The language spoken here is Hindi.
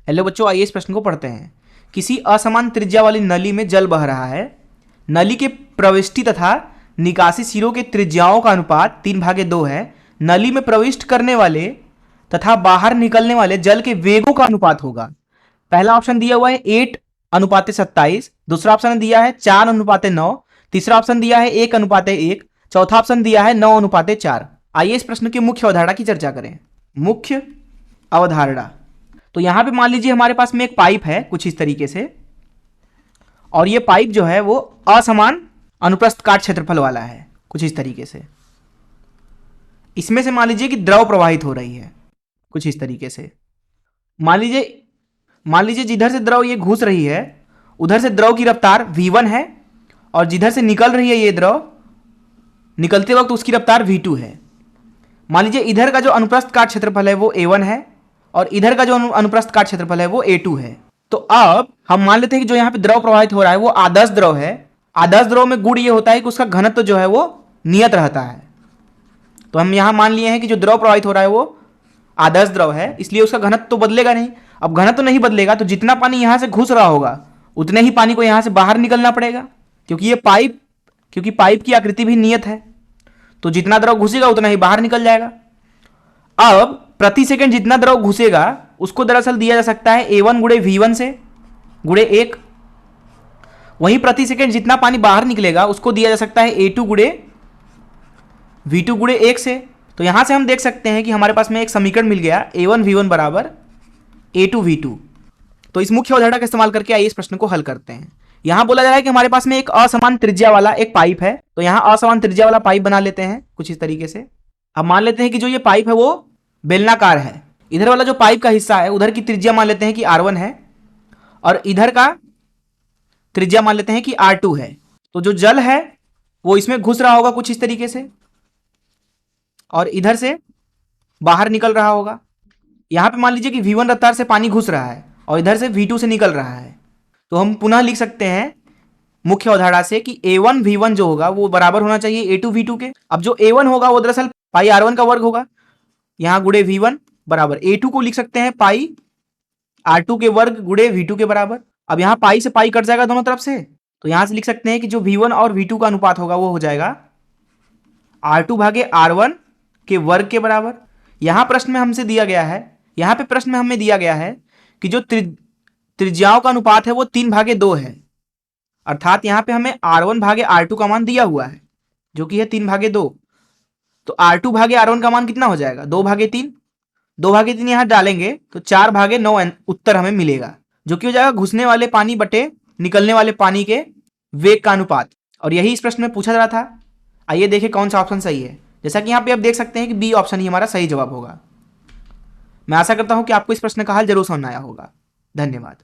हेलो बच्चों, आइए इस प्रश्न को पढ़ते हैं। किसी असमान त्रिज्या वाली नली में जल बह रहा है। नली के प्रविष्टि तथा निकासी सिरों के त्रिज्याओं का अनुपात 3/2 है। नली में प्रविष्ट करने वाले तथा बाहर निकलने वाले जल के वेगों का अनुपात होगा। पहला ऑप्शन दिया हुआ है 8:27, दूसरा ऑप्शन दिया है 4:9, तीसरा ऑप्शन दिया है 1:1, चौथा ऑप्शन दिया है 9:4। आइए इस प्रश्न की मुख्य अवधारणा की चर्चा करें। मुख्य अवधारणा, तो यहां पे मान लीजिए हमारे पास में एक पाइप है कुछ इस तरीके से, और ये पाइप जो है वो असमान अनुप्रस्थ काट क्षेत्रफल वाला है कुछ इस तरीके से। इसमें से मान लीजिए कि द्रव प्रवाहित हो रही है कुछ इस तरीके से। मान लीजिए जिधर से द्रव ये घुस रही है उधर से द्रव की रफ्तार v1 है, और जिधर से निकल रही है ये द्रव निकलते वक्त उसकी रफ्तार v2 है। मान लीजिए इधर का जो अनुप्रस्थ काट क्षेत्रफल है वो a1 है, और इधर का जो अनुप्रस्थ काट क्षेत्रफल है वो a2 है। तो अब हम मान लेते हैं कि जो यहाँ पे द्रव प्रवाहित हो रहा है वो आदर्श द्रव है। आदर्श द्रव में गुण ये होता है कि उसका घनत्व जो है वो नियत रहता है। तो हम यहाँ मान लिए हैं कि जो द्रव प्रवाहित हो रहा है वो आदर्श द्रव है, इसलिए उसका घनत्व तो बदलेगा नहीं। अब घनत्व नहीं बदलेगा तो जितना पानी यहाँ से घुस रहा होगा उतने ही पानी को यहाँ से बाहर निकलना पड़ेगा, क्योंकि पाइप की आकृति भी नियत है। तो जितना द्रव घुसेगा उतना ही बाहर निकल जाएगा। अब प्रति सेकंड जितना द्रव घुसेगा उसको दरअसल दिया जा सकता है a1 गुणे v1 से गुणे 1। वहीं प्रति सेकंड जितना पानी बाहर निकलेगा उसको दिया जा सकता है a2 गुणे v2 गुणे 1 से। तो यहां से हम देख सकते हैं कि हमारे पास में एक समीकरण मिल गया a1 v1 बराबर a2 v2। तो इस मुख्य अवधारणा का इस्तेमाल करके आइए इस प्रश्न को हल करते हैं। यहां बोला जा रहा है कि हमारे पास में एक असमान त्रिज्या वाला एक पाइप है, तो यहां असमान त्रिज्या वाला पाइप बना लेते हैं कुछ इस तरीके से। अब मान लेते हैं कि जो ये पाइप है वो बेलनाकार है। इधर वाला जो पाइप का हिस्सा है उधर की त्रिज्या मान लेते हैं कि r1 है, और इधर का त्रिज्या मान लेते हैं कि r2 है। तो जो जल है वो इसमें घुस रहा होगा कुछ इस तरीके से, और इधर से बाहर निकल रहा होगा। यहां पे मान लीजिए कि v1 रफ्तार से पानी घुस रहा है और इधर से v2 से निकल रहा है। तो हम पुनः लिख सकते हैं मुख्य अवधारणा से कि a1 v1 जो होगा वो बराबर होना चाहिए a2 v2 के। अब जो a1 होगा वो दरअसल पाई r1 का वर्ग होगा, यहां गुणे v1 बराबर a2 को लिख सकते हैं पाई r2 के वर्ग गुणे v2 के बराबर। अब यहां पाई से पाई कट जाएगा दोनों तरफ से, तो यहां से लिख सकते हैं कि जो v1 और v2 का अनुपात होगा वो हो जाएगा r2 भागे r1 के वर्ग के बराबर। यहां प्रश्न में हमसे दिया गया है, यहां पे प्रश्न में हमें दिया गया है कि जो त्रिज्याओं का अनुपात है वो 3/2 है, अर्थात यहां पे हमें r1 भागे r2 का मान दिया हुआ है जो कि है 3/2। तो r2 भागे r1 का मान कितना हो जाएगा 2/3। 2/3 यहां डालेंगे तो 4/9 उत्तर हमें मिलेगा, जो कि हो जाएगा घुसने वाले पानी बटे निकलने वाले पानी के वेग का अनुपात। और यही इस प्रश्न में पूछा जा रहा था। आइए देखें कौन सा ऑप्शन सही है। जैसा कि यहां पे आप देख सकते हैं कि बी ऑप्शन ही हमारा सही जवाब होगा। मैं आशा करता हूं कि आपको इस प्रश्न का हल जरूर समझ आया होगा। धन्यवाद।